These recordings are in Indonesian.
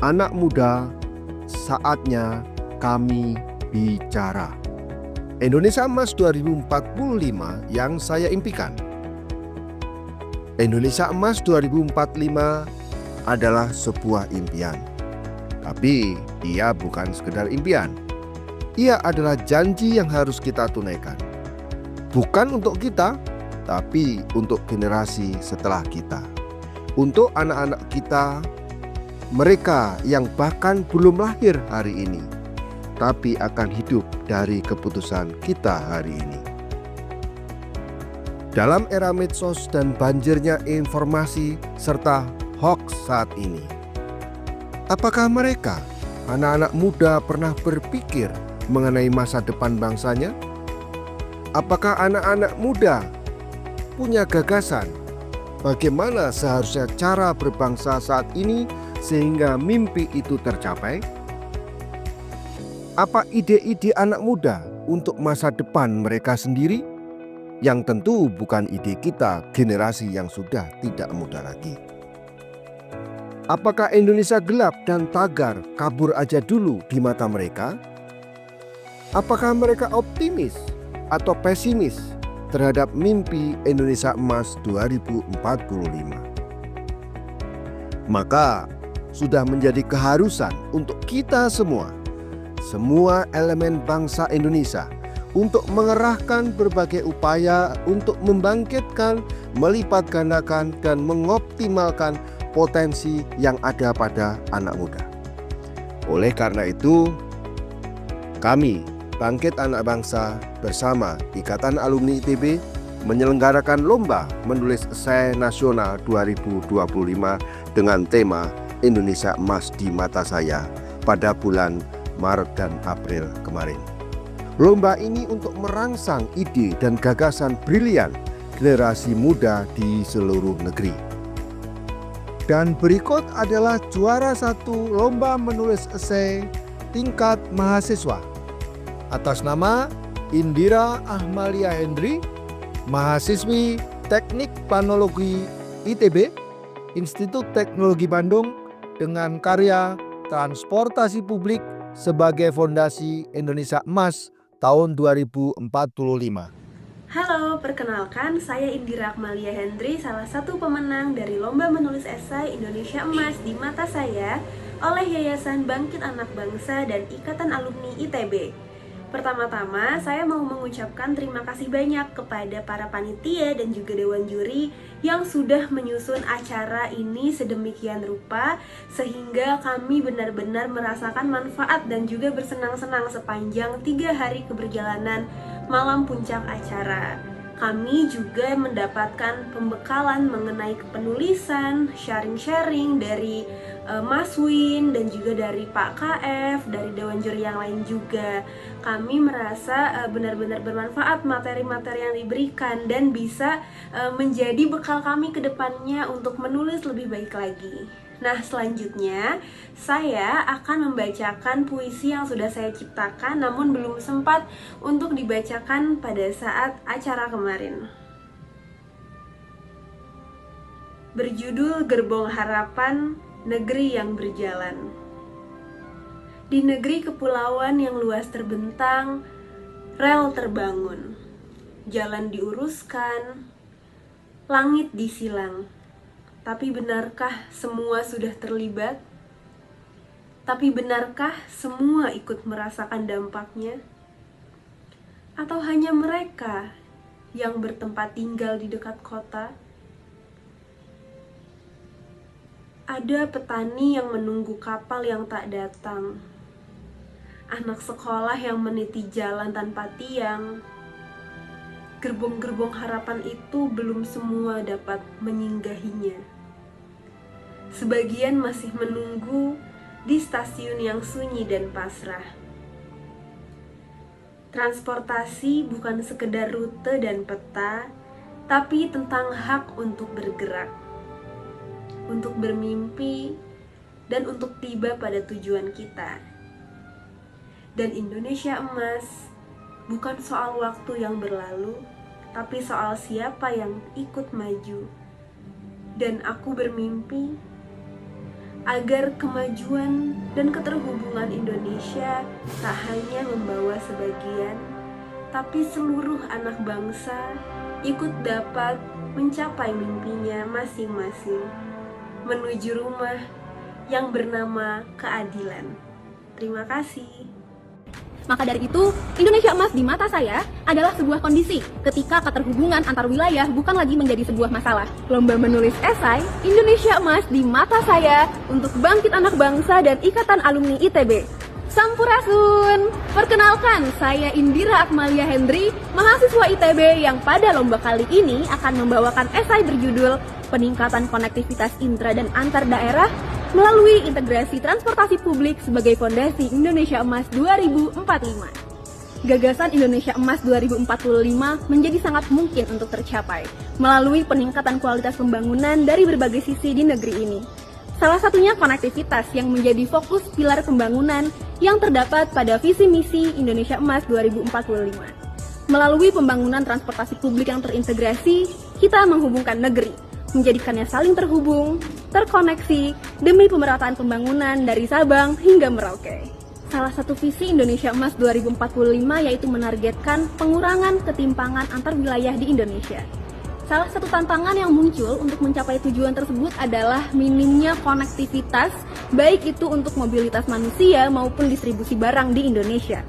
Anak muda, saatnya kami bicara. Indonesia Emas 2045 yang saya impikan. Indonesia Emas 2045 adalah sebuah impian. Tapi ia bukan sekedar impian. Ia adalah janji yang harus kita tunaikan. Bukan untuk kita, tapi untuk generasi setelah kita. Untuk anak-anak kita, mereka yang bahkan belum lahir hari ini, tapi akan hidup dari keputusan kita hari ini. Dalam era medsos dan banjirnya informasi serta hoax saat ini, apakah mereka, anak-anak muda, pernah berpikir mengenai masa depan bangsanya? Apakah anak-anak muda punya gagasan bagaimana seharusnya cara berbangsa saat ini sehingga mimpi itu tercapai? Apa ide-ide anak muda untuk masa depan mereka sendiri? Yang tentu bukan ide kita, generasi yang sudah tidak muda lagi. Apakah Indonesia gelap dan tagar kabur aja dulu di mata mereka? Apakah mereka optimis atau pesimis terhadap mimpi Indonesia Emas 2045? Maka sudah menjadi keharusan untuk kita semua elemen bangsa Indonesia, untuk mengerahkan berbagai upaya untuk membangkitkan, melipat gandakan, dan mengoptimalkan potensi yang ada pada anak muda. Oleh karena itu, kami Bangkit Anak Bangsa bersama Ikatan Alumni ITB menyelenggarakan lomba menulis esai nasional 2025 dengan tema Indonesia Emas di Mata Saya pada bulan Maret dan April kemarin. Lomba ini untuk merangsang ide dan gagasan brilian generasi muda di seluruh negeri. Dan berikut adalah juara 1 lomba menulis esai tingkat mahasiswa. Atas nama Indira Ahmalia Hendri, mahasiswi Teknik Planologi ITB, Institut Teknologi Bandung, dengan karya Transportasi Publik sebagai Fondasi Indonesia Emas tahun 2045. Halo, perkenalkan saya Indira Akmalia Hendri, salah satu pemenang dari Lomba Menulis Esai Indonesia Emas di Mata Saya oleh Yayasan Bangkit Anak Bangsa dan Ikatan Alumni ITB. Pertama-tama, saya mau mengucapkan terima kasih banyak kepada para panitia dan juga dewan juri yang sudah menyusun acara ini sedemikian rupa sehingga kami benar-benar merasakan manfaat dan juga bersenang-senang sepanjang 3 hari keberjalanan malam puncak acara. Kami juga mendapatkan pembekalan mengenai penulisan, sharing-sharing dari Mas Win dan juga dari Pak KF, dari dewan juri yang lain juga. Kami merasa benar-benar bermanfaat materi-materi yang diberikan dan bisa menjadi bekal kami ke depannya untuk menulis lebih baik lagi. Nah, selanjutnya saya akan membacakan puisi yang sudah saya ciptakan namun belum sempat untuk dibacakan pada saat acara kemarin. Berjudul Gerbong Harapan, Negeri yang Berjalan. Di negeri kepulauan yang luas terbentang, rel terbangun, jalan diuruskan, langit disilang. Tapi benarkah semua sudah terlibat? Tapi benarkah semua ikut merasakan dampaknya? Atau hanya mereka yang bertempat tinggal di dekat kota? Ada petani yang menunggu kapal yang tak datang, anak sekolah yang meniti jalan tanpa tiang. Gerbong-gerbong harapan itu belum semua dapat menyinggahinya. Sebagian masih menunggu di stasiun yang sunyi dan pasrah. Transportasi bukan sekedar rute dan peta, tapi tentang hak untuk bergerak, untuk bermimpi, dan untuk tiba pada tujuan kita. Dan Indonesia Emas bukan soal waktu yang berlalu, tapi soal siapa yang ikut maju. Dan aku bermimpi agar kemajuan dan keterhubungan Indonesia tak hanya membawa sebagian, tapi seluruh anak bangsa ikut dapat mencapai mimpinya masing-masing menuju rumah yang bernama keadilan. Terima kasih. Maka dari itu, Indonesia Emas di mata saya adalah sebuah kondisi ketika keterhubungan antar wilayah bukan lagi menjadi sebuah masalah. Lomba menulis esai Indonesia Emas di mata saya untuk Bangkit Anak Bangsa dan Ikatan Alumni ITB. Sampurasun! Perkenalkan, saya Indira Akmalia Hendri, mahasiswa ITB yang pada lomba kali ini akan membawakan esai berjudul Peningkatan Konektivitas Intra dan Antar Daerah melalui integrasi transportasi publik sebagai fondasi Indonesia Emas 2045. Gagasan Indonesia Emas 2045 menjadi sangat mungkin untuk tercapai melalui peningkatan kualitas pembangunan dari berbagai sisi di negeri ini. Salah satunya konektivitas yang menjadi fokus pilar pembangunan yang terdapat pada visi misi Indonesia Emas 2045. Melalui pembangunan transportasi publik yang terintegrasi, kita menghubungkan negeri, menjadikannya saling terhubung, terkoneksi, demi pemerataan pembangunan dari Sabang hingga Merauke. Salah satu visi Indonesia Emas 2045 yaitu menargetkan pengurangan ketimpangan antar wilayah di Indonesia. Salah satu tantangan yang muncul untuk mencapai tujuan tersebut adalah minimnya konektivitas, baik itu untuk mobilitas manusia maupun distribusi barang di Indonesia.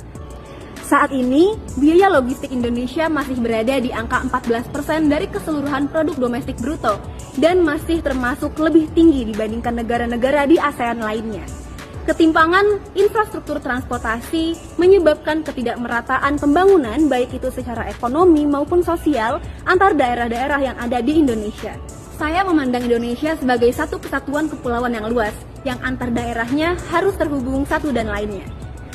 Saat ini, biaya logistik Indonesia masih berada di angka 14% dari keseluruhan produk domestik bruto dan masih termasuk lebih tinggi dibandingkan negara-negara di ASEAN lainnya. Ketimpangan infrastruktur transportasi menyebabkan ketidakmerataan pembangunan baik itu secara ekonomi maupun sosial antar daerah-daerah yang ada di Indonesia. Saya memandang Indonesia sebagai satu kesatuan kepulauan yang luas, yang antar daerahnya harus terhubung satu dan lainnya.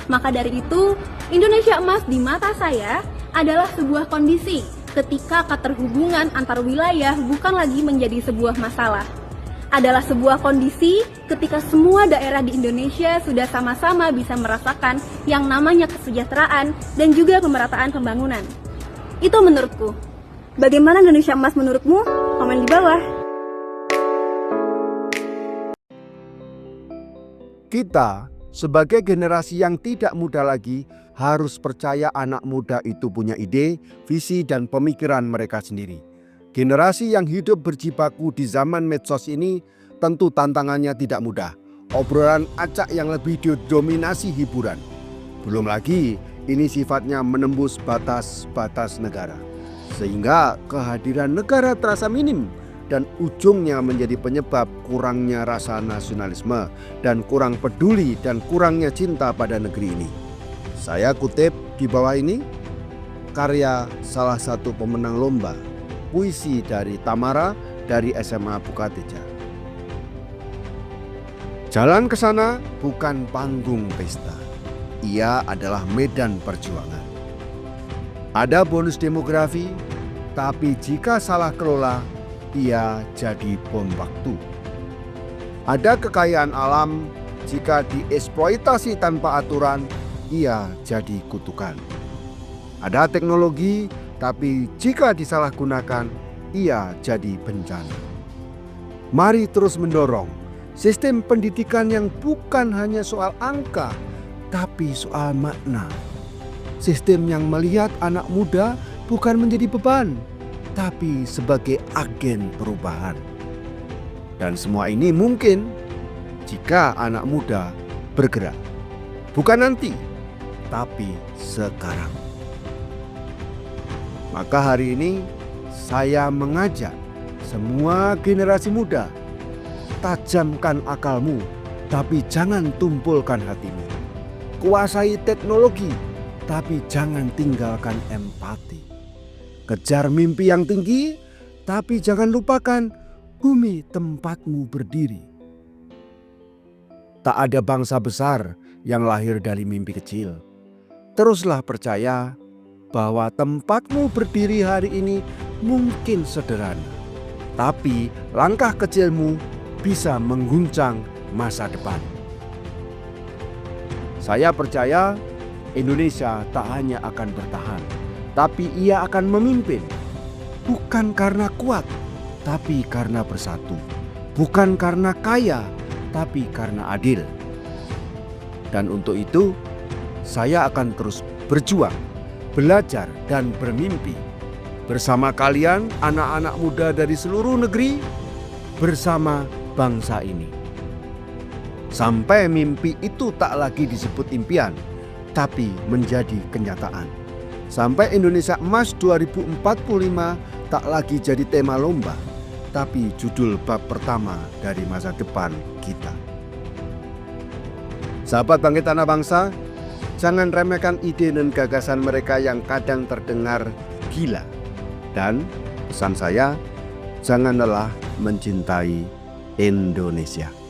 Maka dari itu, Indonesia Emas di mata saya adalah sebuah kondisi ketika keterhubungan antar wilayah bukan lagi menjadi sebuah masalah. Adalah sebuah kondisi ketika semua daerah di Indonesia sudah sama-sama bisa merasakan yang namanya kesejahteraan dan juga pemerataan pembangunan. Itu menurutku. Bagaimana Indonesia Emas menurutmu? Komen di bawah. Kita sebagai generasi yang tidak muda lagi harus percaya anak muda itu punya ide, visi, dan pemikiran mereka sendiri. Generasi yang hidup berjibaku di zaman medsos ini tentu tantangannya tidak mudah. Obrolan acak yang lebih didominasi hiburan. Belum lagi ini sifatnya menembus batas-batas negara. Sehingga kehadiran negara terasa minim dan ujungnya menjadi penyebab kurangnya rasa nasionalisme dan kurang peduli dan kurangnya cinta pada negeri ini. Saya kutip di bawah ini karya salah satu pemenang lomba puisi dari Tamara dari SMA Bukateja. Jalan ke sana bukan panggung pesta. Ia adalah medan perjuangan. Ada bonus demografi, tapi jika salah kelola, ia jadi bom waktu. Ada kekayaan alam, jika dieksploitasi tanpa aturan, ia jadi kutukan. Ada teknologi, tapi jika disalahgunakan, ia jadi bencana. Mari terus mendorong sistem pendidikan yang bukan hanya soal angka, tapi soal makna. Sistem yang melihat anak muda bukan menjadi beban, tapi sebagai agen perubahan. Dan semua ini mungkin jika anak muda bergerak. Bukan nanti, tapi sekarang. Maka hari ini saya mengajak semua generasi muda, tajamkan akalmu, tapi jangan tumpulkan hatimu. Kuasai teknologi, tapi jangan tinggalkan empati. Kejar mimpi yang tinggi, tapi jangan lupakan bumi tempatmu berdiri. Tak ada bangsa besar yang lahir dari mimpi kecil. Teruslah percaya bahwa tempatmu berdiri hari ini mungkin sederhana, tapi langkah kecilmu bisa mengguncang masa depan. Saya percaya Indonesia tak hanya akan bertahan, tapi ia akan memimpin. Bukan karena kuat, tapi karena bersatu. Bukan karena kaya, tapi karena adil. Dan untuk itu, saya akan terus berjuang, belajar, dan bermimpi bersama kalian, anak-anak muda dari seluruh negeri, bersama bangsa ini. Sampai mimpi itu tak lagi disebut impian, tapi menjadi kenyataan. Sampai Indonesia Emas 2045 tak lagi jadi tema lomba, tapi judul bab pertama dari masa depan kita. Sahabat Bangkit Anak Bangsa, jangan remehkan ide dan gagasan mereka yang kadang terdengar gila. Dan pesan saya, jangan lelah mencintai Indonesia.